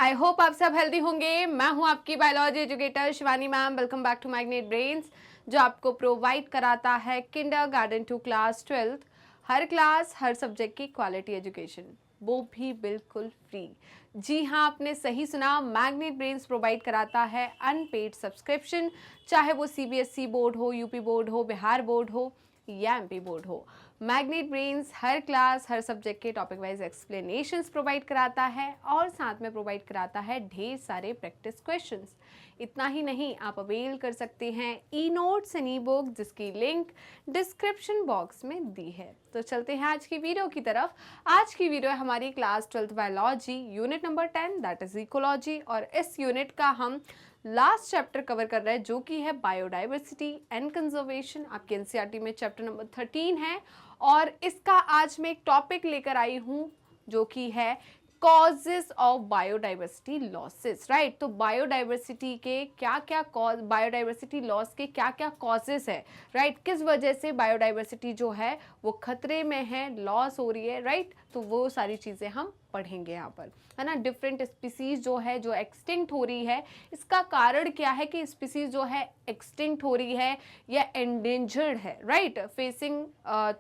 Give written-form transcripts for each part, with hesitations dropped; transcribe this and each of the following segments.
I hope आप सब healthy होंगे। मैं हूं आपकी biology educator Shivani ma'am. Welcome back to Magnet Brains, जो आपको प्रोवाइड कराता है किंडरगार्टन टू क्लास 12th, हर क्लास हर सब्जेक्ट की क्वालिटी एजुकेशन, वो भी बिल्कुल फ्री। जी हाँ, आपने सही सुना, मैग्नेट ब्रेन्स प्रोवाइड कराता है अनपेड सब्सक्रिप्शन, चाहे वो सीबीएसई बोर्ड हो, यूपी बोर्ड हो, बिहार बोर्ड हो या एमपी बोर्ड हो। मैग्नेट ब्रेन्स हर क्लास हर सब्जेक्ट के टॉपिक वाइज एक्सप्लेनेशंस प्रोवाइड कराता है और साथ में प्रोवाइड कराता है ढेर सारे प्रैक्टिस क्वेश्चंस। इतना ही नहीं, आप अवेल कर सकते हैं e notes and E book, जिसकी लिंक डिस्क्रिप्शन बॉक्स में दी है। तो चलते हैं आज की वीडियो की तरफ। आज की वीडियो है हमारी class 12th biology unit number 10, that is ecology, और इस यूनिट का हम लास्ट चैप्टर कवर कर रहे हैं, जो कि है बायोडाइवर्सिटी एंड कंजर्वेशन। आपके एनसीईआरटी में चैप्टर नंबर 13 है और इसका आज मैं एक टॉपिक लेकर आई हूं, जो कि है causes of biodiversity losses. Right, तो बायोडाइवर्सिटी के क्या क्या कॉज, बायोडाइवर्सिटी लॉस के क्या क्या कॉजेस है, राइट, किस वजह से बायोडाइवर्सिटी जो है वो खतरे में है, लॉस हो रही है, राइट, तो वो सारी चीज़ें हम पढ़ेंगे यहाँ पर, है ना। डिफरेंट स्पीसीज जो है जो एक्सटिंक्ट हो रही है, इसका कारण क्या है कि स्पीसीज जो है एक्सटिंक्ट हो रही है या एंडेंजर्ड है, right, facing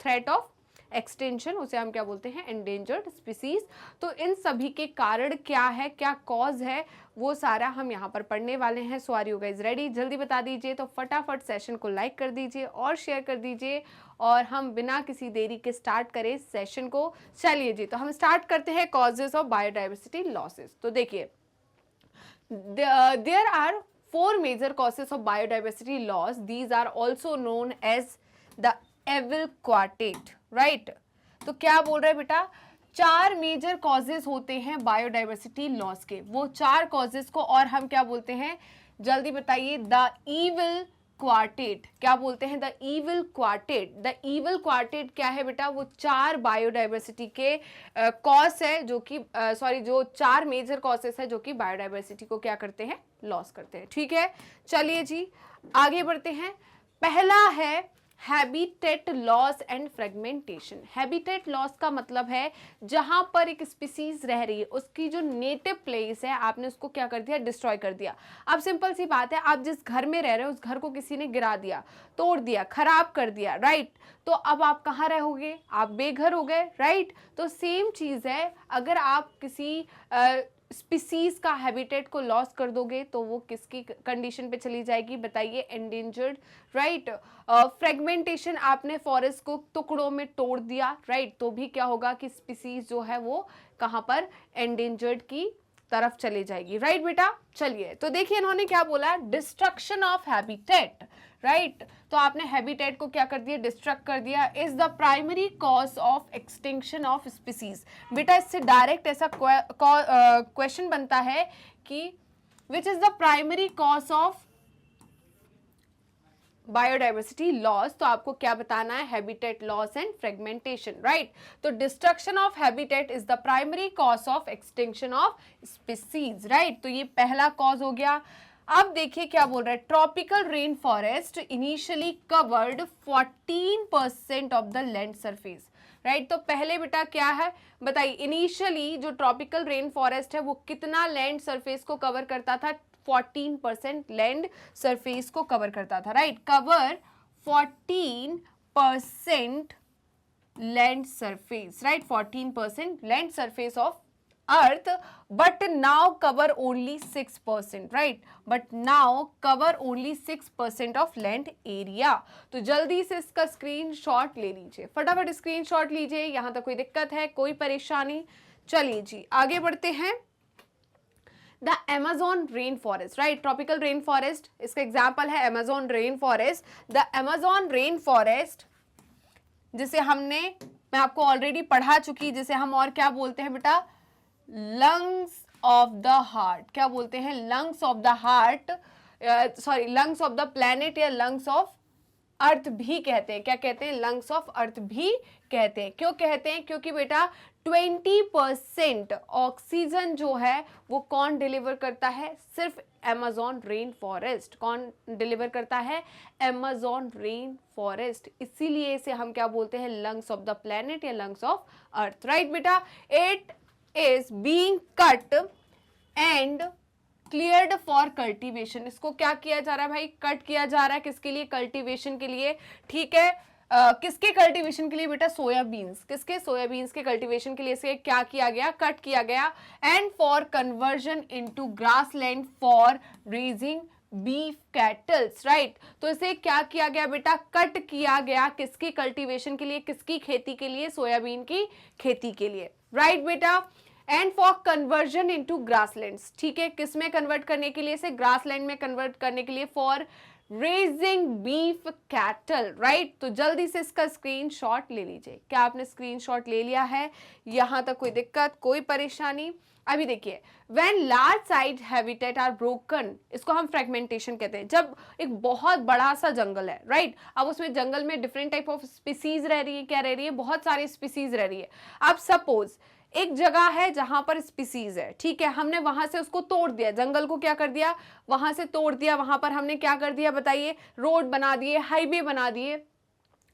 threat of extension, उसे हम क्या बोलते हैं, एंडेंजर्ड स्पीसीज। तो इन सभी के कारण क्या है, क्या कॉज है, वो सारा हम यहाँ पर पढ़ने वाले हैं। सो आर यू गाइज रेडी? जल्दी बता दीजिए, तो फटाफट सेशन को लाइक कर दीजिए और शेयर कर दीजिए, और हम बिना किसी देरी के स्टार्ट करें सेशन को। चलिए जी, तो हम स्टार्ट करते हैं कॉजेज ऑफ बायोडाइवर्सिटी लॉसेस। तो देखिए, there are 4 major causes of biodiversity loss. These are also known as the evil quartet, right. तो क्या बोल रहे हैं बेटा, 4 मेजर कॉजेज होते हैं बायोडाइवर्सिटी लॉस के। वो 4 कॉजेज को और हम क्या बोलते हैं, जल्दी बताइए। द इविल क्वार्टेट, क्या बोलते हैं, the evil quartet. The evil quartet क्या है बेटा, वो 4 बायोडाइवर्सिटी के कॉज है, जो कि जो 4 मेजर कॉजेस है जो कि बायोडाइवर्सिटी को क्या करते हैं, लॉस करते हैं। ठीक है, चलिए जी आगे बढ़ते हैं। पहला है habitat loss and fragmentation. Habitat loss का मतलब है जहां पर एक स्पीसीज रह रही है, उसकी जो नेटिव प्लेस है, आपने उसको क्या कर दिया, डिस्ट्रॉय कर दिया। अब सिंपल सी बात है, आप जिस घर में रह रहे हो उस घर को किसी ने गिरा दिया, तोड़ दिया, खराब कर दिया, राइट, तो अब आप कहाँ रहोगे, आप बेघर हो गए, राइट। तो सेम चीज है, अगर आप किसी स्पीसीज का हैबिटेट को लॉस कर दोगे तो वो किसकी कंडीशन पे चली जाएगी, बताइए, एंडेंजर्ड, राइट। फ्रेगमेंटेशन, आपने फॉरेस्ट को टुकड़ों में तोड़ दिया, राइट, तो भी क्या होगा कि स्पीसीज जो है वो कहाँ पर, एंडेंजर्ड की तरफ चली जाएगी, राइट बेटा। चलिए, तो देखिए इन्होंने क्या बोला, डिस्ट्रक्शन ऑफ हैबिटेट, राइट। तो आपने हैबिटेट को क्या कर दिया, डिस्ट्रक्ट कर दिया, is the primary cause of extinction of species. बेटा इससे डायरेक्ट ऐसा क्वेश्चन बनता है कि which is the primary cause of biodiversity loss, तो आपको क्या बताना है, habitat loss and fragmentation, right. तो destruction of habitat is the primary cause of extinction of species, right. तो ये पहला कॉज हो गया। अब देखिए क्या बोल रहा है, tropical rain forest initially covered 14% of the land surface, right. तो पहले बेटा क्या है, बताइए, इनिशियली जो ट्रॉपिकल रेन फॉरेस्ट है वो कितना लैंड सरफेस को कवर करता था, 14% लैंड सरफेस को कवर करता था, right. Cover 14% land surface, right, 14% land surface of earth, but now cover only 6%, right, but now cover only 6% of land area. तो जल्दी से इसका स्क्रीनशॉट ले लीजिए, फटाफट स्क्रीनशॉट लीजिए। यहां तक कोई दिक्कत है, कोई परेशानी? चलिए जी आगे बढ़ते हैं। The Amazon rain forest, right, tropical rain forest, इसका एग्जाम्पल है Amazon rain forest. The Amazon rain forest, जिसे हमने, मैं आपको ऑलरेडी पढ़ा चुकी, जिसे हम और क्या बोलते हैं बेटा, लंग्स ऑफ द हार्ट। क्या बोलते हैं, lungs of the heart, lungs of the planet, या लंग्स ऑफ अर्थ भी कहते हैं। क्या कहते हैं, लंग्स ऑफ अर्थ भी कहते हैं। क्यों कहते हैं, क्योंकि बेटा 20% ऑक्सीजन जो है वो कौन डिलीवर करता है, सिर्फ अमेज़न रेन फॉरेस्ट। कौन डिलीवर करता है, अमेज़न रेन फॉरेस्ट। इसीलिए इसे हम क्या बोलते हैं, लंग्स ऑफ द प्लैनेट या लंग्स ऑफ अर्थ, राइट बेटा। It is being cut and cleared for cultivation. इसको क्या किया जा रहा है भाई, कट किया जा रहा है, किसके लिए, कल्टीवेशन के लिए, ठीक है। किसके कल्टीवेशन के लिए बेटा, सोयाबीन्स, किसके, सोयाबीन्स के कल्टीवेशन के लिए इसे क्या किया गया, कट किया गया। And for conversion into grassland for raising beef kettles, right. तो इसे क्या किया गया बेटा, कट किया गया, किसकी कल्टीवेशन के लिए, किसकी खेती के लिए, सोयाबीन की खेती के लिए, राइट बेटा। And for conversion into grasslands, ठीक है, किस में कन्वर्ट करने के लिए, से ग्रासलैंड में कन्वर्ट करने के लिए, for raising beef cattle, right. तो जल्दी से इसका स्क्रीनशॉट ले लीजिए। क्या आपने स्क्रीनशॉट ले लिया है, यहां तक कोई दिक्कत, कोई परेशानी। अभी देखिए, when large size habitat are broken, इसको हम फ्रेगमेंटेशन कहते हैं। जब एक बहुत बड़ा सा जंगल है, राइट, अब उसमें जंगल में डिफरेंट टाइप ऑफ स्पीसीज रह रही है, क्या रह रही है, बहुत सारी स्पीसीज रह रही है। अब सपोज एक जगह है जहां पर स्पीसीज है, ठीक है, हमने वहां से उसको तोड़ दिया, जंगल को क्या कर दिया, वहां से तोड़ दिया, वहां पर हमने क्या कर दिया बताइए, रोड बना दिए, हाईवे बना दिए।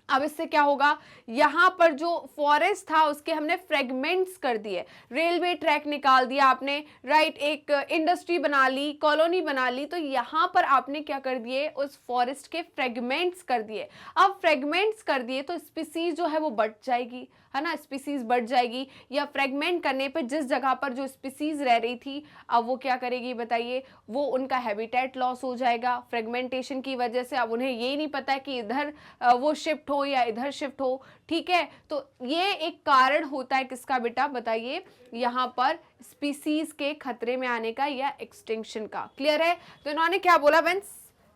अब इससे क्या होगा, यहां पर जो फॉरेस्ट था उसके हमने फ्रेगमेंट्स कर दिए, रेलवे ट्रैक निकाल दिया आपने, राइट, एक इंडस्ट्री बना ली, कॉलोनी बना ली, तो यहां पर आपने क्या कर दिए, उस फॉरेस्ट के फ्रेगमेंट्स कर दिए। अब फ्रेगमेंट्स कर दिए तो स्पीसीज जो है वो बढ़ जाएगी, है ना, स्पीसीज बढ़ जाएगी, या फ्रेगमेंट करने पे जिस जगह पर जो स्पीसीज रह रही थी अब वो क्या करेगी बताइए, वो उनका हैबिटेट लॉस हो जाएगा फ्रेगमेंटेशन की वजह से। अब उन्हें ये नहीं पता कि इधर वो शिफ्ट हो या इधर शिफ्ट हो, ठीक है। तो ये एक कारण होता है किसका बेटा बताइए, यहाँ पर स्पीसीज के खतरे में आने का या एक्सटिंक्शन का। क्लियर है। तो इन्होंने क्या बोला, when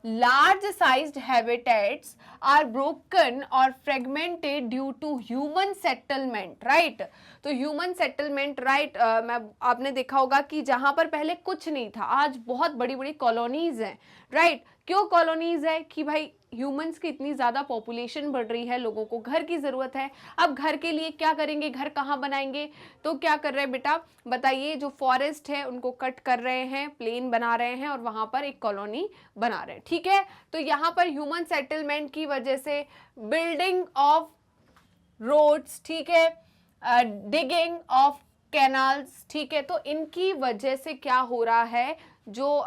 large sized habitats are broken or fragmented due to human settlement, right। तो human settlement, right, मैं आपने देखा होगा कि जहां पर पहले कुछ नहीं था आज बहुत बड़ी बड़ी कॉलोनीज हैं, राइट। क्यों कॉलोनीज है, कि भाई ह्यूमंस की इतनी ज़्यादा पॉपुलेशन बढ़ रही है, लोगों को घर की ज़रूरत है। अब घर के लिए क्या करेंगे, घर कहाँ बनाएंगे, तो क्या कर रहे हैं बेटा बताइए, जो फॉरेस्ट है उनको कट कर रहे हैं, प्लेन बना रहे हैं और वहाँ पर एक कॉलोनी बना रहे हैं, ठीक है। तो यहाँ पर ह्यूमन सेटलमेंट की वजह से बिल्डिंग ऑफ रोड्स, ठीक है, डिगिंग ऑफ कैनाल्स, ठीक है, तो इनकी वजह से क्या हो रहा है, जो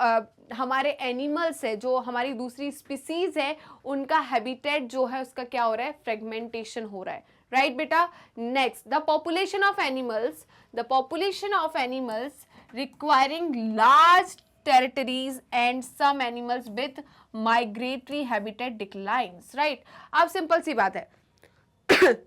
हमारे एनिमल्स है, जो हमारी दूसरी स्पीसीज है, उनका हैबिटेट जो है उसका क्या हो रहा है, फ्रेगमेंटेशन हो रहा है, राइट बेटा। Next, the population of animals requiring large territories and some animals with migratory habitat declines, right। अब सिंपल सी बात है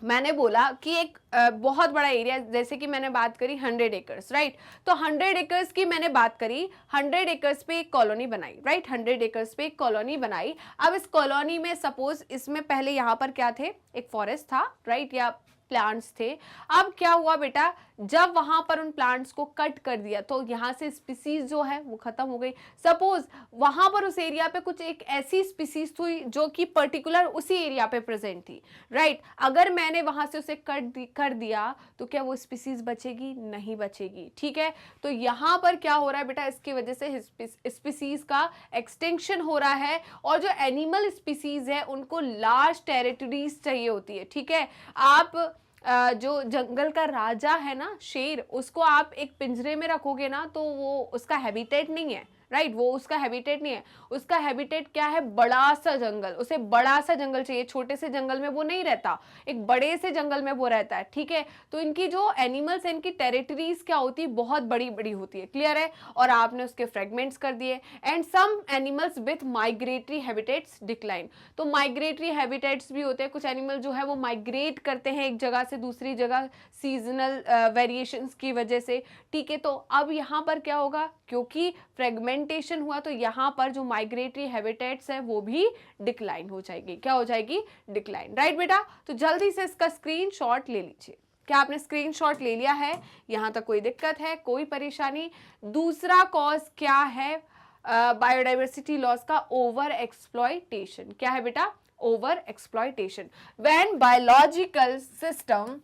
मैंने बोला कि एक बहुत बड़ा एरिया, जैसे कि मैंने बात करी 100 एकर्स, राइट। तो 100 एकर्स की मैंने बात करी, 100 एकर्स पे एक कॉलोनी बनाई, राइट, 100 एकर्स पे एक कॉलोनी बनाई। अब इस कॉलोनी में सपोज इसमें पहले यहाँ पर क्या थे, एक फॉरेस्ट था, राइट, या प्लांट्स थे। अब क्या हुआ बेटा, जब वहां पर उन प्लांट्स को कट कर दिया तो यहां से स्पीसीज जो है वो खत्म हो गई। सपोज वहां पर उस एरिया पे कुछ एक ऐसी स्पीसीज थी जो कि पर्टिकुलर उसी एरिया पे प्रेजेंट थी, राइट। अगर मैंने वहां से उसे कर दिया तो क्या वो स्पीसीज बचेगी, नहीं बचेगी, ठीक है। तो यहां पर क्या हो रहा है बेटा, इसकी वजह से स्पीसीज का एक्सटेंशन हो रहा है, और जो एनिमल स्पीसीज है उनको लार्ज टेरिटरीज चाहिए होती है, ठीक है। आप जो जंगल का राजा है ना, शेर, उसको आप एक पिंजरे में रखोगे ना तो वो उसका हैबिटेट नहीं है, राइट, वो उसका हैबिटेट नहीं है। उसका हैबिटेट क्या है, बड़ा सा जंगल, उसे बड़ा सा जंगल चाहिए, छोटे से जंगल में वो नहीं रहता, एक बड़े से जंगल में वो रहता है, ठीक है। तो इनकी जो एनिमल्स है, इनकी टेरिटरीज क्या होती है, बहुत बड़ी बड़ी होती है, क्लियर है। और आपने उसके फ्रेगमेंट्स कर दिए। And some animals with migratory habitats decline. तो माइग्रेटरी हैबिटेट्स भी होते हैं, कुछ एनिमल जो है वो माइग्रेट करते हैं एक जगह से दूसरी जगह सीजनल वेरिएशंस की वजह से, ठीक है। तो अब यहाँ पर क्या होगा, क्योंकि फ्रेगमेंटेशन हुआ तो यहाँ पर जो माइग्रेटरी हैबिटेट्स है वो भी डिक्लाइन हो जाएगी, क्या हो जाएगी, डिक्लाइन, राइट बेटा। तो जल्दी से इसका स्क्रीनशॉट ले लीजिए। क्या आपने स्क्रीनशॉट ले लिया है, यहाँ तक कोई दिक्कत है, कोई परेशानी। दूसरा कॉज क्या है बायोडाइवर्सिटी लॉस का, ओवर एक्सप्लॉयटेशन। क्या है बेटा, over exploitation. When biological system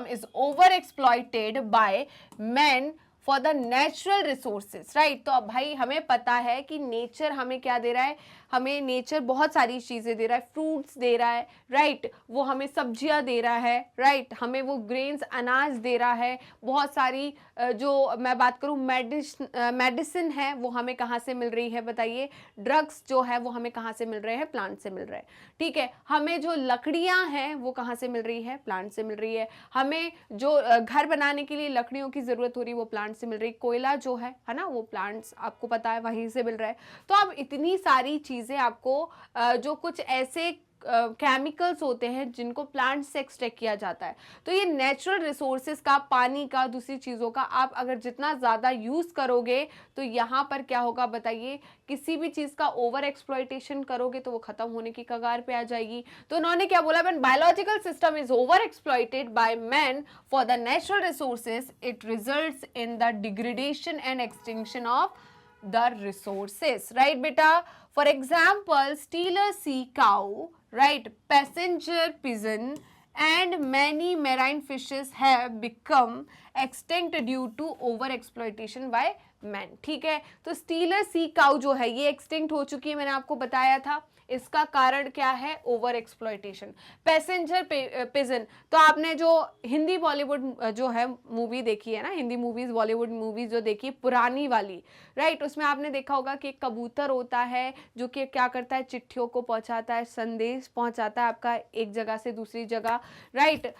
is over exploited by men for the natural resources, right. तो अब भाई हमें पता है कि नेचर हमें क्या दे रहा है, हमें नेचर बहुत सारी चीज़ें दे रहा है, फ्रूट्स दे रहा है, राइट, वो हमें सब्जियां दे रहा है, राइट, हमें वो ग्रेन्स अनाज दे रहा है, बहुत सारी जो मैं बात करूँ मेडिसिन है वो हमें कहाँ से मिल रही है बताइए, ड्रग्स जो है वो हमें कहाँ से मिल रहे हैं, प्लांट से मिल रहे हैं, ठीक है। हमें जो लकड़ियाँ हैं वो कहाँ से मिल रही है, प्लांट से मिल रही है। हमें जो घर बनाने के लिए लकड़ियों की ज़रूरत हो रही है वो प्लांट से मिल रही है। कोयला जो है ना, वो प्लांट्स आपको पता है वहीं से मिल रहा है। तो अब इतनी सारी चीज़ें आपको जो कुछ ऐसे केमिकल्स होते हैं जिनको प्लांट से एक्सट्रैक्ट किया जाता है। तो ये नेचुरल रिसोर्सेज का, पानी का, दूसरी चीज़ों का आप अगर जितना ज़्यादा यूज़ करोगे तो यहाँ पर क्या होगा बताइए, किसी भी चीज़ का ओवर एक्सप्लॉयटेशन करोगे तो वो खत्म होने की कगार पे आ जाएगी। तो उन्होंने क्या बोला, when biological system is over exploited by man for the natural resources it results in the degradation and extinction of the resources, right beta? For example, Steller sea cow, right, passenger pigeon and many marine fishes have become extinct due to over exploitation by man, ठीक है। तो stealer sea cow जो है ये extinct हो चुकी है, मैंने आपको बताया था। इसका कारण क्या है, ओवर एक्सप्लॉयटेशन। पैसेंजर पिजन, तो आपने जो हिंदी बॉलीवुड जो है मूवी देखी है ना, हिंदी मूवीज बॉलीवुड मूवीज जो देखी पुरानी वाली, राइट, उसमें आपने देखा होगा कि एक कबूतर होता है जो कि क्या करता है, चिट्ठियों को पहुंचाता है, संदेश पहुंचाता है आपका एक जगह से दूसरी जगह, राइट।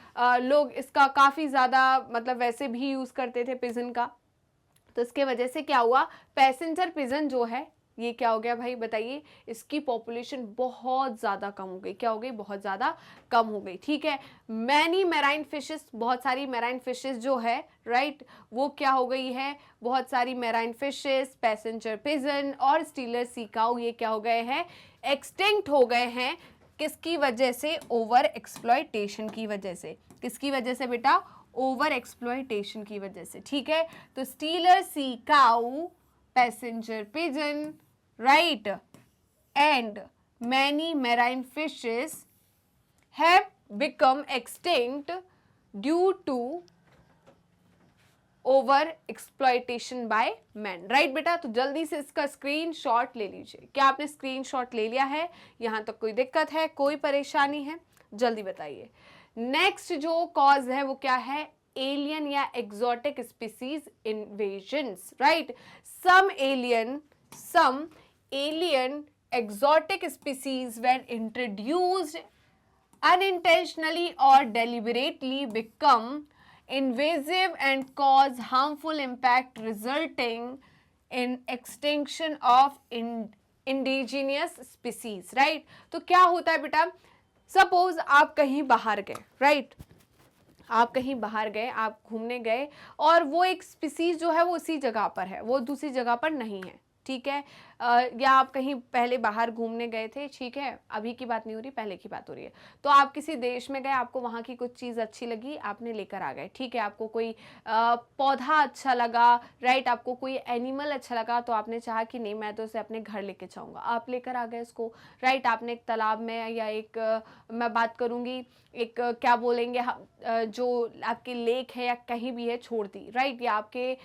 लोग इसका काफ़ी ज़्यादा मतलब वैसे भी यूज़ करते थे पिजन का। तो इसके वजह से क्या हुआ, पैसेंजर पिजन जो है ये क्या हो गया भाई बताइए, इसकी पॉपुलेशन बहुत ज़्यादा कम हो गई। क्या हो गई, बहुत ज़्यादा कम हो गई, ठीक है। मैनी मैराइन फिशेस, बहुत सारी मैराइन फिशेस जो है, राइट, वो क्या हो गई है, बहुत सारी मैराइन फिशेस, पैसेंजर पिजन और स्टीलर सी काउ ये क्या हो गए हैं, एक्सटिंक्ट हो गए हैं। किसकी वजह से, ओवर एक्सप्लॉयटेशन की वजह से। किसकी वजह से बेटा, ओवर एक्सप्लॉयटेशन की वजह से, ठीक है। तो stealer sea cow, passenger pigeon, right, and many marine fishes have become extinct due to over exploitation by man, right बेटा। तो जल्दी से इसका स्क्रीनशॉट ले लीजिए। क्या आपने स्क्रीनशॉट ले लिया है, यहाँ तक कोई दिक्कत है, कोई परेशानी है, जल्दी बताइए। नेक्स्ट जो कॉज है वो क्या है, एलियन या exotic species invasions, right. Some alien exotic species when introduced unintentionally or deliberately become invasive and cause harmful impact resulting in extinction of indigenous species, right? तो क्या होता है बेटा, सपोज आप कहीं बाहर गए, राइट, आप कहीं बाहर गए, आप घूमने गए और वो एक स्पीसीज जो है वो उसी जगह पर है, वो दूसरी जगह पर नहीं है, ठीक है। या आप कहीं पहले बाहर घूमने गए थे, ठीक है, अभी की बात नहीं हो रही, पहले की बात हो रही है। तो आप किसी देश में गए, आपको वहाँ की कुछ चीज़ अच्छी लगी, आपने लेकर आ गए, ठीक है। आपको कोई पौधा अच्छा लगा, राइट, आपको कोई एनिमल अच्छा लगा, तो आपने चाहा कि नहीं मैं तो उसे अपने घर लेके जाऊँगा, आप लेकर आ गए उसको, राइट। आपने एक तालाब में या एक मैं बात करूँगी एक क्या बोलेंगे जो आपकी लेक है या कहीं भी है छोड़ दी, राइट। या आपके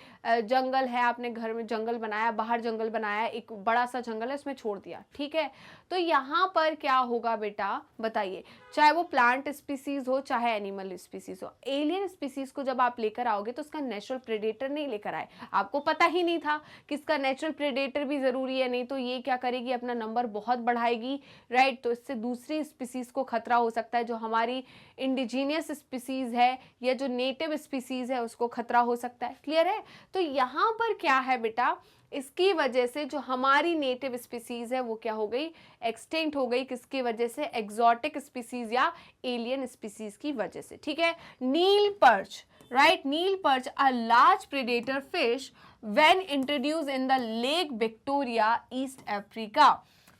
जंगल है, आपने घर में जंगल बनाया, बाहर जंगल बनाया, एक बड़ा सा जंगल है उसमें छोड़ दिया, ठीक है। तो यहाँ पर क्या होगा बेटा बताइए, चाहे वो प्लांट स्पीसीज हो चाहे एनिमल स्पीसीज हो, एलियन स्पीसीज को जब आप लेकर आओगे तो उसका नेचुरल प्रेडेटर नहीं लेकर आए, आपको पता ही नहीं था कि इसका नेचुरल प्रेडेटर भी जरूरी है, नहीं तो ये क्या करेगी, अपना नंबर बहुत बढ़ाएगी, राइट। तो इससे दूसरी स्पीसीज को खतरा हो सकता है, जो हमारी इंडिजीनियस स्पीसीज है या जो नेटिव स्पीसीज है उसको खतरा हो सकता है, क्लियर है। तो यहाँ पर क्या है बेटा, इसकी वजह से जो हमारी नेटिव स्पीसीज है वो क्या हो गई, एक्सटिंक्ट हो गई, किसकी वजह से, एक्सोटिक स्पीसीज या एलियन स्पीसीज की वजह से, ठीक है। Nile perch, right, Nile perch a large predator fish when introduce in the lake Victoria East Africa.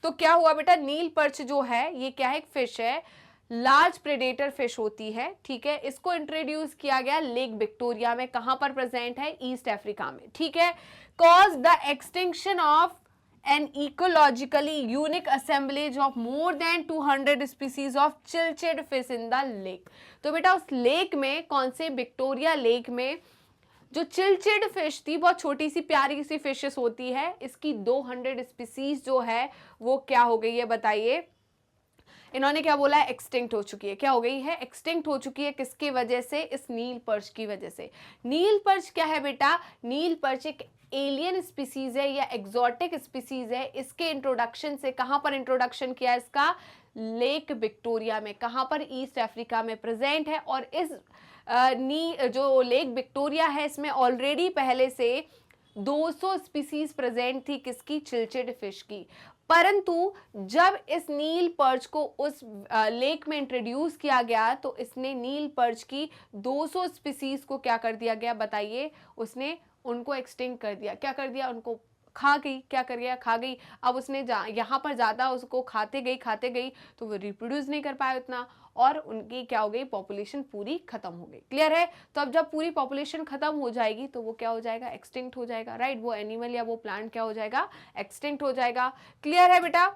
तो क्या हुआ बेटा, नील पर्च जो है ये क्या है, एक फिश है, लार्ज प्रेडेटर फिश होती है, ठीक है। इसको इंट्रोड्यूस किया गया लेक विक्टोरिया में, कहां पर प्रेजेंट है, ईस्ट अफ्रीका में, ठीक है। Cause the extinction of an ecologically unique assemblage of more than 200 species of cichlid fish in the lake. तो बेटा उस लेक में, कौन से, विक्टोरिया लेक में जो चिलचिड फिश थी, बहुत छोटी सी प्यारी सी फिशेस होती है, इसकी 200 स्पीसीज जो है वो क्या हो गई है बताइए। इन्होंने क्या बोला है, एक्सटिंक्ट हो चुकी है। क्या हो गई है, एक्सटिंक्ट हो चुकी है। किसकी वजह से, इस नील पर्च की वजह से। नील पर्च क्या है बेटा, नील पर्च एक एलियन स्पीसीज है या एग्जॉटिक स्पीसीज है। इसके इंट्रोडक्शन से, कहां पर इंट्रोडक्शन किया है इसका, लेक विक्टोरिया में। कहां पर, ईस्ट अफ्रीका में प्रेजेंट है। और इस जो लेक विक्टोरिया है, इसमें ऑलरेडी पहले से 200 स्पीसीज प्रेजेंट थी, किसकी, चिलचिड फिश की। परंतु जब इस नील पर्च को उस लेक में इंट्रोड्यूस किया गया तो इसने नील पर्च की 200 स्पीसीज को क्या कर दिया गया बताइए, उसने उनको एक्सटिंक्ट कर दिया। क्या कर दिया, उनको खा गई। क्या कर गया, खा गई। अब उसने यहाँ पर ज़्यादा उसको खाते गई तो वो रिप्रोड्यूस नहीं कर पाया उतना, और उनकी क्या हो गई, पॉपुलेशन पूरी खत्म हो गई। क्लियर है। तो अब जब पूरी पॉपुलेशन खत्म हो जाएगी तो वो क्या हो जाएगा, एक्सटिंक्ट हो जाएगा। राइट, वो एनिमल या वो प्लांट क्या हो जाएगा, एक्सटिंक्ट हो जाएगा। क्लियर है बेटा,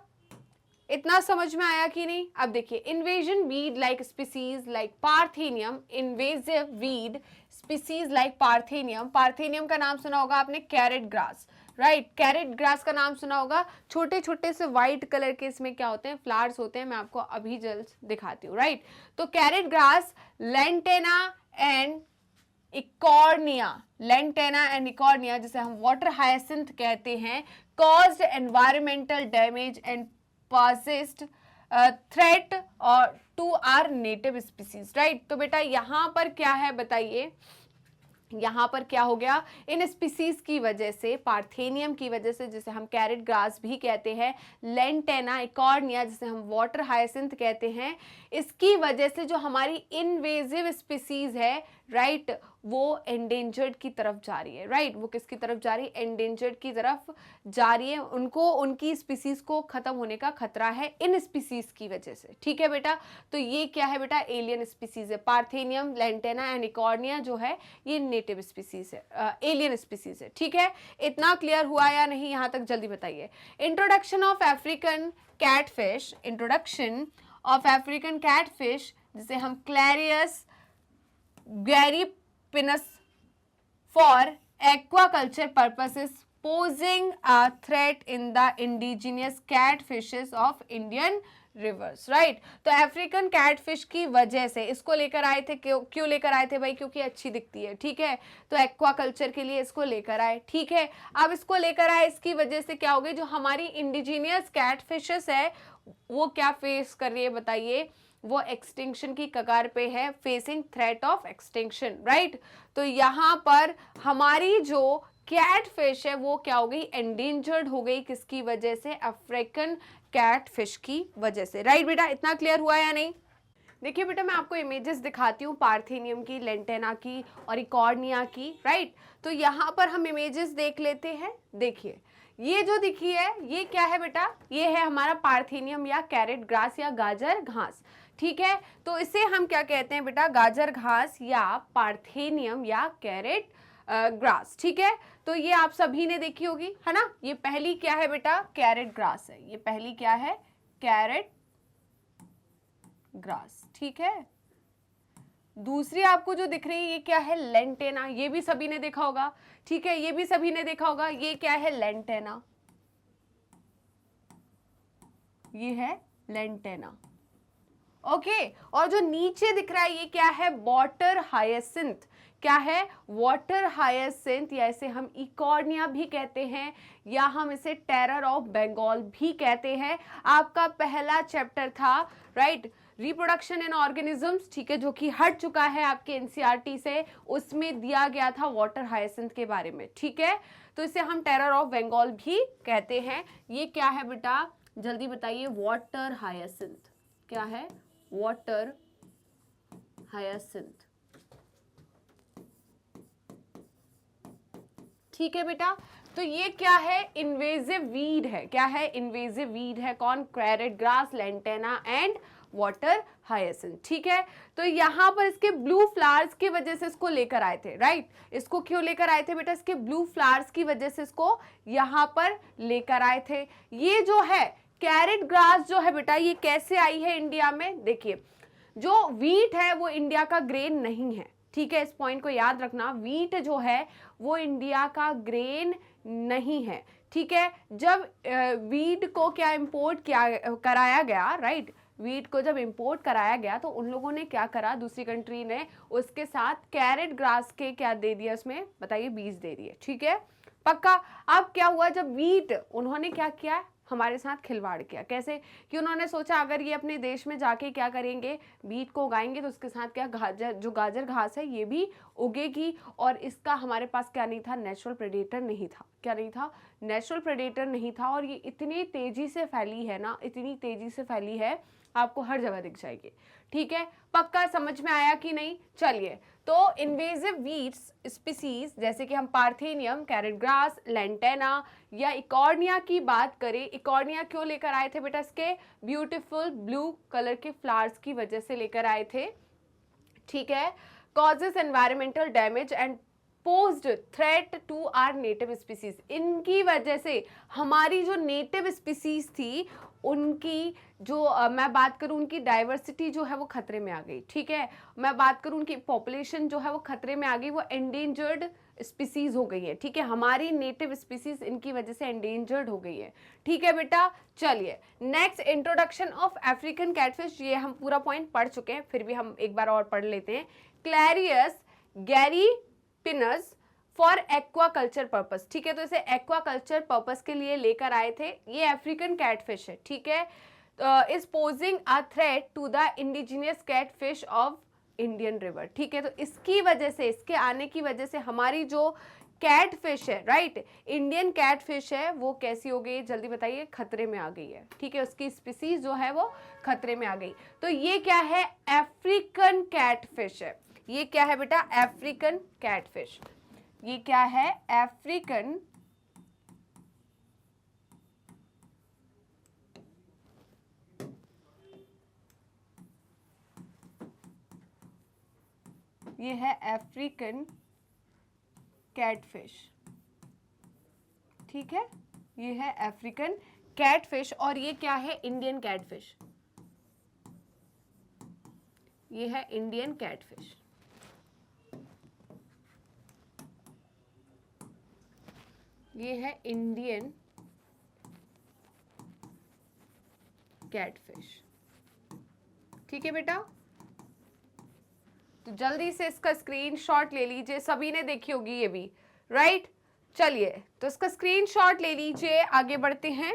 इतना समझ में आया कि नहीं। अब देखिए, invasion weed like species like parthenium, invasive weed species like parthenium. Parthenium का नाम सुना होगा आपने, carrot grass. Right, carrot grass का नाम सुना होगा। छोटे छोटे से व्हाइट कलर के इसमें क्या होते हैं, फ्लावर्स होते हैं। मैं आपको अभी जल्द दिखाती हूँ। राइट, तो carrot grass, lantana and Eichhornia, lantana and Eichhornia, जिसे हम वाटर हायसिंथ कहते हैं, caused environmental damage and persist threat और to our native species। Right, तो बेटा यहां पर क्या है बताइए, यहाँ पर क्या हो गया, इन स्पीसीज की वजह से, पार्थेनियम की वजह से, जिसे हम कैरेट ग्रास भी कहते हैं, लेंटेना इकॉर्निया जिसे हम वाटर हायसिंथ कहते हैं, इसकी वजह से जो हमारी इनवेजिव स्पीसीज है, राइट, वो एंडेंजर्ड की तरफ जा रही है। राइट, वो किसकी तरफ जा रही है, एंडेंजर्ड की तरफ जा रही है। उनको, उनकी स्पीसीज को खत्म होने का खतरा है इन स्पीसीज की वजह से। ठीक है बेटा, तो ये क्या है बेटा, एलियन स्पीसीज है। पार्थेनियम, लेंटेना एंड इकॉर्निया जो है ये नेटिव स्पीसीज है, एलियन स्पीसीज है। ठीक है, इतना क्लियर हुआ या नहीं, यहां तक जल्दी बताइए। Introduction of African catfish, introduction of African catfish जिसे हम Clarias gariepinus for aquaculture purposes posing a threat in the indigenous catfishes of Indian rivers. Right, तो अफ्रीकन कैटफिश की वजह से इसको लेकर आए थे। क्यों लेकर आए थे भाई, क्योंकि अच्छी दिखती है। ठीक है, तो एक्वा कल्चर के लिए इसको लेकर आए। ठीक है, अब इसको लेकर आए, इसकी वजह से क्या हो गई, जो हमारी इंडिजीनियस कैटफिशेस है वो क्या फेस कर रही है बताइए, वो एक्सटिंक्शन की कगार पे है, facing threat of extinction. Right, तो यहाँ पर हमारी जो कैटफिश है वो क्या हो गई, एंडेंजर्ड हो गई। किसकी वजह से, अफ्रीकन कैटफिश की वजह से। राइट बेटा, इतना क्लियर हुआ या नहीं। देखिए बेटा, मैं आपको इमेजेस दिखाती हूँ पार्थेनियम की, लेंटेना की और इकॉर्निया की। राइट, तो यहाँ पर हम इमेजेस देख लेते हैं। देखिए, ये जो दिखी है ये क्या है बेटा, ये है हमारा पार्थेनियम या कैरेट ग्रास या गाजर घास। ठीक है, तो इसे हम क्या कहते हैं बेटा, गाजर घास या पार्थेनियम या कैरेट ग्रास। ठीक है, तो ये आप सभी ने देखी होगी, है ना। ये पहली क्या है बेटा, कैरेट ग्रास है। ये पहली क्या है, कैरेट ग्रास। ठीक है, दूसरी आपको जो दिख रही है ये क्या है, लेंटेना। ये भी सभी ने देखा होगा। ठीक है, ये भी सभी ने देखा होगा। ये क्या है, लेंटेना। ये है लेंटेना। ओके, और जो नीचे दिख रहा है ये क्या है, वाटर हायसिंथ। क्या है, वाटर हायसिंथ, या इसे हम इकॉर्निया भी कहते हैं, या हम इसे टेरर ऑफ बंगाल भी कहते हैं। आपका पहला चैप्टर था, राइट, रिप्रोडक्शन इन ऑर्गेनिजम्स। ठीक है, जो कि हट चुका है आपके एनसीईआरटी से, उसमें दिया गया था वाटर हायसिंथ के बारे में। ठीक है, तो इसे हम टेरर ऑफ बंगाल भी कहते हैं। ये क्या है बेटा, जल्दी बताइए, वाटर हायसिंथ। क्या है, वाटर हायसिंथ। ठीक है बेटा, तो ये क्या है, इन्वेजिव वीड है। क्या है, इन्वेजिव वीड है। कौन, carrot grass, lantana and water hyacinth. ठीक है, तो यहाँ पर इसके ब्लू फ्लावर्स की वजह से इसको लेकर आए थे। राइट, इसको क्यों लेकर आए थे बेटा, इसके ब्लू फ्लावर्स की वजह से इसको यहाँ पर लेकर आए थे। ये जो है कैरेट ग्रास जो है बेटा, ये कैसे आई है इंडिया में। देखिए, जो वीट है वो इंडिया का ग्रेन नहीं है। ठीक है, इस पॉइंट को याद रखना। वीट जो है वो इंडिया का ग्रेन नहीं है, ठीक है। जब वीट को क्या इंपोर्ट किया कराया गया, राइट, वीट को जब इंपोर्ट कराया गया तो उन लोगों ने क्या करा, दूसरी कंट्री ने उसके साथ कैरेट ग्रास के क्या दे दिया, उसमें बताइए बीज दे दिए, ठीक है, पक्का। अब क्या हुआ, जब वीट उन्होंने क्या किया, हमारे साथ खिलवाड़ किया। कैसे कि उन्होंने सोचा अगर ये अपने देश में जाके क्या करेंगे, बीट को उगाएंगे तो उसके साथ क्या गाजर, जो गाजर घास है ये भी उगेगी, और इसका हमारे पास क्या नहीं था, नेचुरल प्रेडेटर नहीं था। क्या नहीं था, नेचुरल प्रेडेटर नहीं था। और ये इतनी तेजी से फैली है ना, इतनी तेजी से फैली है, आपको हर जगह दिख जाएगी, ठीक है, पक्का। समझ में आया कि नहीं? चलिए, तो इन्वेजिव वीड्स स्पीसीज जैसे कि हम पार्थेनियम, कैरेट ग्रास, लेंटेना या इकॉर्निया की बात करें, इकॉर्निया क्यों लेकर आए थे बेटा, इसके ब्यूटीफुल ब्लू कलर के फ्लावर्स की वजह से लेकर आए थे, ठीक है। Causes environmental damage and posed threat to our native species, इनकी वजह से हमारी जो नेटिव स्पीसीज थी उनकी जो मैं बात करूं, उनकी डाइवर्सिटी जो है वो खतरे में आ गई, ठीक है। मैं बात करूं उनकी पॉपुलेशन जो है वो खतरे में आ गई, वो एंडेंजर्ड स्पीसीज हो गई है, ठीक है। हमारी नेटिव स्पीसीज इनकी वजह से एंडेंजर्ड हो गई है, ठीक है बेटा। चलिए next, introduction of African catfish, ये हम पूरा पॉइंट पढ़ चुके हैं, फिर भी हम एक बार और पढ़ लेते हैं। क्लैरियस गैरीपिनस फॉर एक्वाकल्चर पर्पस, ठीक है, तो इसे एक्वाकल्चर पर्पस के लिए लेकर आए थे। ये अफ्रीकन कैटफिश है, ठीक है, is posing a threat to the indigenous catfish of Indian river, ठीक है। तो इसकी वजह से, इसके आने की वजह से हमारी जो कैटफिश है, राइट, इंडियन कैटफिश है, वो कैसी हो गई, जल्दी बताइए, खतरे में आ गई है, ठीक है, उसकी स्पीसीज जो है वो खतरे में आ गई। तो ये क्या है, अफ्रीकन कैटफिश है। ये क्या है बेटा, अफ्रीकन कैटफिश। ये क्या है, अफ्रीकन ये है अफ्रीकन कैटफिश, ठीक है, ये है अफ्रीकन कैटफिश। और ये क्या है, इंडियन कैटफिश, ये है इंडियन कैटफिश, ये है इंडियन कैटफिश, ठीक है बेटा। तो जल्दी से इसका स्क्रीनशॉट ले लीजिए, सभी ने देखी होगी ये भी, राइट। चलिए तो इसका स्क्रीनशॉट ले लीजिए, आगे बढ़ते हैं।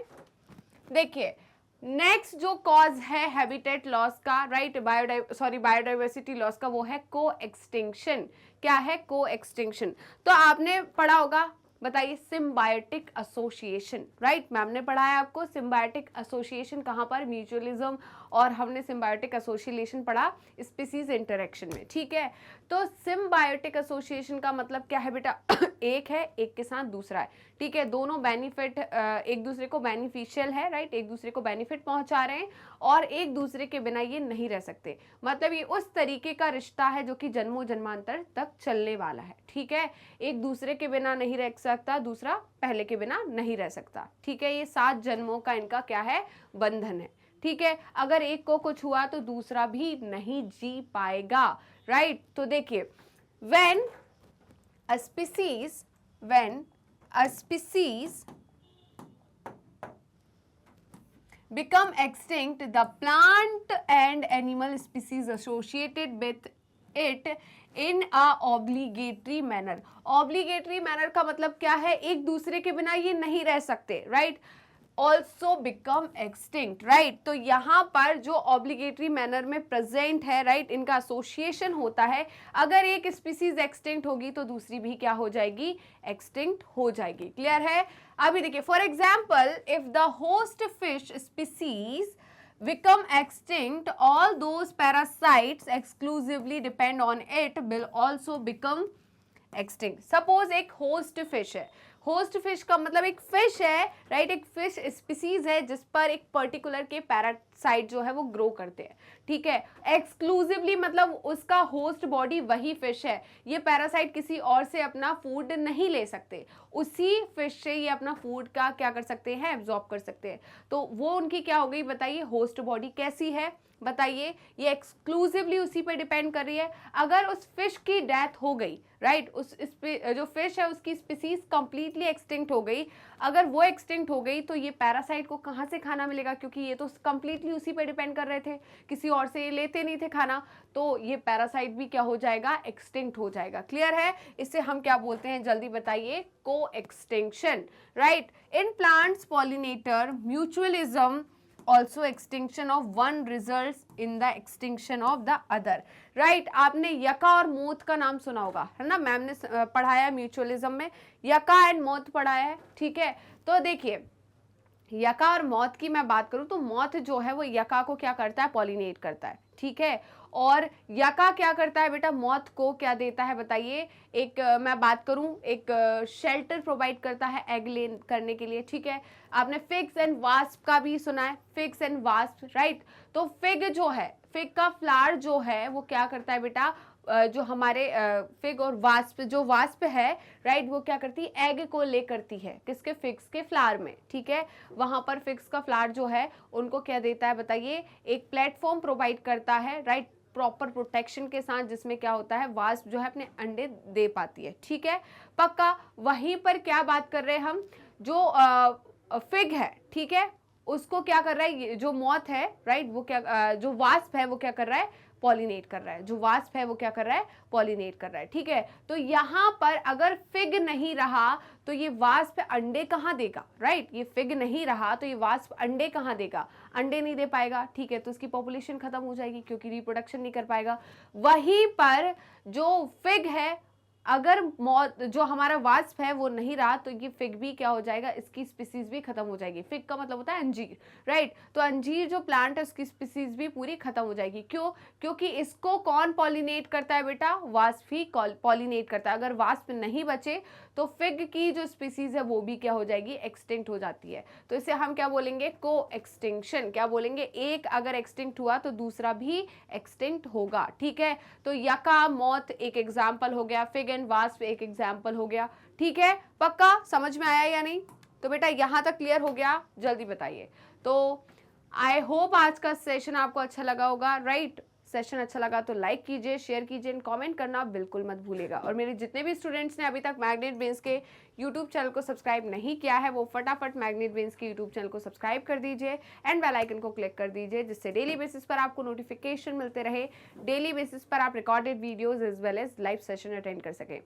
देखिए नेक्स्ट जो कॉज है हैबिटेट लॉस का, राइट, बायोडाइवर्सिटी लॉस का, वो है को एक्सटिंक्शन। क्या है, को एक्सटिंक्शन। तो आपने पढ़ा होगा, बताइए, सिम्बायोटिक एसोसिएशन, राइट, मैम ने पढ़ाया आपको सिम्बायोटिक एसोसिएशन कहाँ पर, म्यूचुअलिज्म, और हमने सिम्बायोटिक एसोसिएशन पढ़ा स्पीसीज इंटरेक्शन में, ठीक है। तो सिम्बायोटिक एसोसिएशन का मतलब क्या है बेटा, एक है, एक के साथ दूसरा है, ठीक है, दोनों बेनिफिट, एक दूसरे को बेनिफिशियल है, राइट, एक दूसरे को बेनिफिट पहुंचा रहे हैं, और एक दूसरे के बिना ये नहीं रह सकते। मतलब ये उस तरीके का रिश्ता है जो कि जन्मों जन्मांतर तक चलने वाला है, ठीक है। एक दूसरे के बिना नहीं रह सकता, दूसरा पहले के बिना नहीं रह सकता, ठीक है। ये 7 जन्मों का इनका क्या है, बंधन है, ठीक है। अगर एक को कुछ हुआ तो दूसरा भी नहीं जी पाएगा, राइट। तो देखिए, when a species become extinct, the plant and animal species associated with it in a obligatory manner. obligatory manner का मतलब क्या है, एक दूसरे के बिना ये नहीं रह सकते, right, also become extinct, right. तो यहाँ पर जो ऑब्लिगेटरी मैनर में प्रेजेंट है, राइट, इनका एसोसिएशन होता है। अगर एक स्पीसीज एक्सटिंक्ट होगी तो दूसरी भी क्या हो जाएगी, एक्सटिंक्ट हो जाएगी। क्लियर है? अभी देखिए, for example, if the host fish species become extinct, all those parasites exclusively depend on it will also become extinct. Suppose एक होस्ट फिश है, होस्ट फिश का मतलब एक फिश है, राइट, एक फिश स्पीसीज है जिस पर एक पर्टिकुलर के पैरासाइट जो है वो ग्रो करते हैं, ठीक है। एक्सक्लूसिवली मतलब उसका होस्ट बॉडी वही फिश है, ये पैरासाइट किसी और से अपना फूड नहीं ले सकते, उसी फिश से ये अपना फूड का क्या कर सकते हैं, एब्जॉर्ब कर सकते हैं। तो वो उनकी क्या हो गई बताइए, होस्ट बॉडी कैसी है बताइए, ये एक्सक्लूसिवली उसी पर डिपेंड कर रही है। अगर उस फिश की डेथ हो गई, राइट, उस जो फिश है उसकी स्पीसीज कंप्लीटली एक्सटिंक्ट हो गई, अगर वो एक्सटिंक्ट हो गई तो ये पैरासाइट को कहाँ से खाना मिलेगा, क्योंकि ये तो कंप्लीटली उसी पर डिपेंड कर रहे थे, किसी और से ये लेते नहीं थे खाना, तो ये पैरासाइट भी क्या हो जाएगा, एक्सटिंक्ट हो जाएगा। क्लियर है? इससे हम क्या बोलते हैं, जल्दी बताइए, को extinction, right. In plants pollinator mutualism also extinction of one results in the extinction of the other, right। आपने यका और मोथ का नाम सुना होगा, है ना, मैम ने पढ़ाया म्यूचुअलिज्म में, यका एंड मोथ पढ़ाया है, ठीक है। तो देखिए यका और मॉथ की मैं बात करूं तो मॉथ जो है वो यका को क्या करता है, पॉलिनेट करता है, ठीक है। और यका क्या करता है बेटा, मॉथ को क्या देता है बताइए, एक मैं बात करूं, एक शेल्टर प्रोवाइड करता है एग ले करने के लिए, ठीक है। आपने फिग्स एंड वास्प का भी सुना है, फिग्स एंड वास्प, राइट। तो फिग जो है, फिग का फ्लावर जो है वो क्या करता है बेटा, जो हमारे फिग और वास्प, जो वास्प है, राइट, वो क्या करती है, एग को ले करती है, किसके, फिग्स के फ्लावर में, ठीक है। वहां पर फिग्स का फ्लावर जो है उनको क्या देता है बताइए, एक प्लेटफॉर्म प्रोवाइड करता है, राइट, प्रॉपर प्रोटेक्शन के साथ, जिसमें क्या होता है, वास्प जो है अपने अंडे दे पाती है, ठीक है, पक्का। वहीं पर क्या बात कर रहे हैं हम, जो फिग है, ठीक है, उसको क्या कर रहा है, जो मॉथ है, राइट, वो क्या जो वास्प है वो क्या कर रहा है, पॉलिनेट कर रहा है, जो वास्प है वो क्या कर रहा है, पॉलिनेट कर रहा है, ठीक है। तो यहां पर अगर फिग नहीं रहा तो ये वास्प अंडे कहां देगा, राइट, ये फिग नहीं रहा तो ये वास्प अंडे कहां देगा, अंडे नहीं दे पाएगा, ठीक है। तो उसकी पॉपुलेशन खत्म हो जाएगी क्योंकि रिप्रोडक्शन नहीं कर पाएगा। वहीं पर जो फिग है, अगर जो हमारा वास्प है वो नहीं रहा तो ये फिग भी क्या हो जाएगा, इसकी स्पीसीज भी खत्म हो जाएगी। फिग का मतलब होता है अंजीर, राइट। तो अंजीर जो प्लांट है उसकी स्पीसीज भी पूरी खत्म हो जाएगी। क्यों? क्योंकि इसको कौन पॉलिनेट करता है बेटा, वास्प ही पॉलिनेट करता है। अगर वास्प नहीं बचे तो फिग की जो स्पीसीज है वो भी क्या हो जाएगी, एक्सटिंक्ट हो जाती है। तो इसे हम क्या बोलेंगे, को एक्सटिंक्शन। क्या बोलेंगे, एक अगर एक्सटिंक्ट हुआ तो दूसरा भी एक्सटिंक्ट होगा, ठीक है। तो यका मॉथ एक एग्जाम्पल हो गया, फिग एंड वास्प एक एग्जाम्पल हो गया, ठीक है। पक्का समझ में आया या नहीं? तो बेटा यहां तक क्लियर हो गया, जल्दी बताइए। तो आई होप आज का सेशन आपको अच्छा लगा होगा, राइट। सेशन अच्छा लगा तो लाइक कीजिए, शेयर कीजिए, कमेंट करना बिल्कुल मत भूलिएगा। और मेरे जितने भी स्टूडेंट्स ने अभी तक मैग्नेट ब्रेन्स के यूट्यूब चैनल को सब्सक्राइब नहीं किया है वो फटाफट मैग्नेट ब्रेन्स के यूट्यूब चैनल को सब्सक्राइब कर दीजिए एंड बेल आइकन को क्लिक कर दीजिए, जिससे डेली बेसिस पर आपको नोटिफिकेशन मिलते रहे, डेली बेसिस पर आप recorded videos as well as live session attend कर सकें।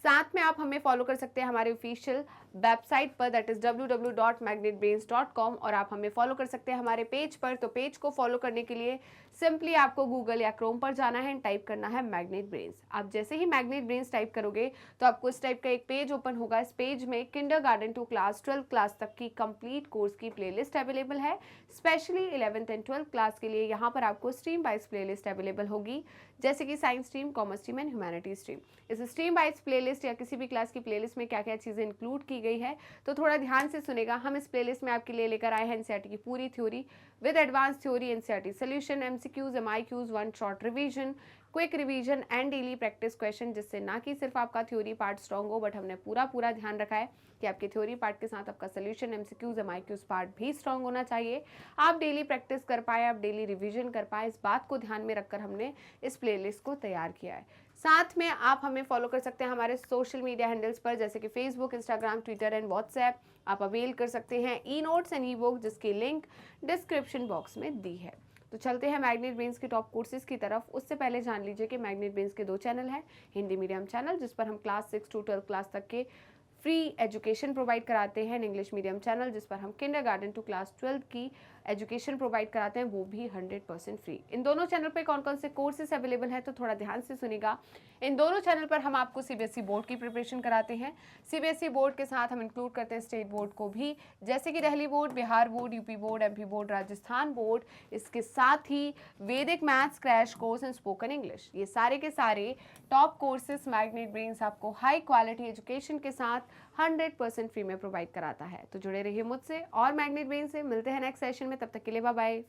साथ में आप हमें फॉलो कर सकते हैं हमारे ऑफिशियल वेबसाइट पर, दैट इज www.magnetbrains.com, और आप हमें फॉलो कर सकते हैं हमारे पेज पर। तो पेज को फॉलो करने के लिए सिंपली आपको गूगल या क्रोम पर जाना है एंड टाइप करना है मैग्नेट ब्रेन्स। आप जैसे ही मैग्नेट ब्रेन्स टाइप करोगे तो आपको इस टाइप का एक पेज ओपन होगा। इस पेज में किंडरगार्टन टू क्लास 12 क्लास तक की कंप्लीट कोर्स की प्लेलिस्ट अवेलेबल है। Specially 11th and 12th class के लिए यहाँ पर आपको स्ट्रीम वाइज प्लेलिस्ट अवेलेबल होगी, जैसे कि science stream, commerce stream and humanity stream. इस स्ट्रीम वाइज प्लेलिस्ट या किसी भी क्लास की प्लेलिस्ट में क्या क्या चीज़ें इंक्लूड की गई है तो थोड़ा ध्यान से सुनेगा। हम इस प्लेलिस्ट में आपके लिए लेकर आए हैं एनसीईआरटी की पूरी theory with advance theory, NCERT solution, MCQs, MIQs, one shot revision, quick revision and daily practice question, जिससे ना कि सिर्फ आपका थ्योरी पार्ट स्ट्रॉन्ग हो, बट हमने पूरा ध्यान रखा है कि आपके थ्योरी पार्ट के साथ आपका सोल्यूशन, एमसीक्यूज, एमआईक्यूज पार्ट भी स्ट्रॉन्ग होना चाहिए। आप डेली प्रैक्टिस कर पाए, आप डेली रिवीजन कर पाए, इस बात को ध्यान में रखकर हमने इस प्लेलिस्ट को तैयार किया है। साथ में आप हमें फॉलो कर सकते हैं हमारे सोशल मीडिया हैंडल्स पर, जैसे कि Facebook, Instagram, Twitter and WhatsApp. आप अवेल कर सकते हैं e notes and E book, जिसकी लिंक डिस्क्रिप्शन बॉक्स में दी है। तो चलते हैं मैग्नेट ब्रेन्स के टॉप कोर्सेज की तरफ। उससे पहले जान लीजिए कि मैग्नेट ब्रेन्स के 2 चैनल हैं। हिंदी मीडियम चैनल, जिस पर हम क्लास 6 to 12 क्लास तक के फ्री एजुकेशन प्रोवाइड कराते हैं। इंग्लिश मीडियम चैनल, जिस पर हम किंडरगार्टन टू क्लास 12 की एजुकेशन प्रोवाइड कराते हैं वो भी 100% फ्री। इन दोनों चैनल पे कौन कौन से कोर्सेज अवेलेबल हैं तो थोड़ा ध्यान से सुनिएगा। इन दोनों चैनल पर हम आपको सीबीएसई बोर्ड की प्रिपरेशन कराते हैं। सीबीएसई बोर्ड के साथ हम इंक्लूड करते हैं स्टेट बोर्ड को भी, जैसे कि Delhi board, Bihar board, UP board, MP board, Rajasthan board. इसके साथ ही वैदिक maths crash course and spoken English, ये सारे के सारे टॉप कोर्सेज मैग्नेट ब्रेन्स आपको हाई क्वालिटी एजुकेशन के साथ 100% फ्री में प्रोवाइड कराता है। तो जुड़े रहिए मुझसे और मैग्नेट ब्रेन से। मिलते हैं नेक्स्ट सेशन में, तब तक के लिए बाय बाय।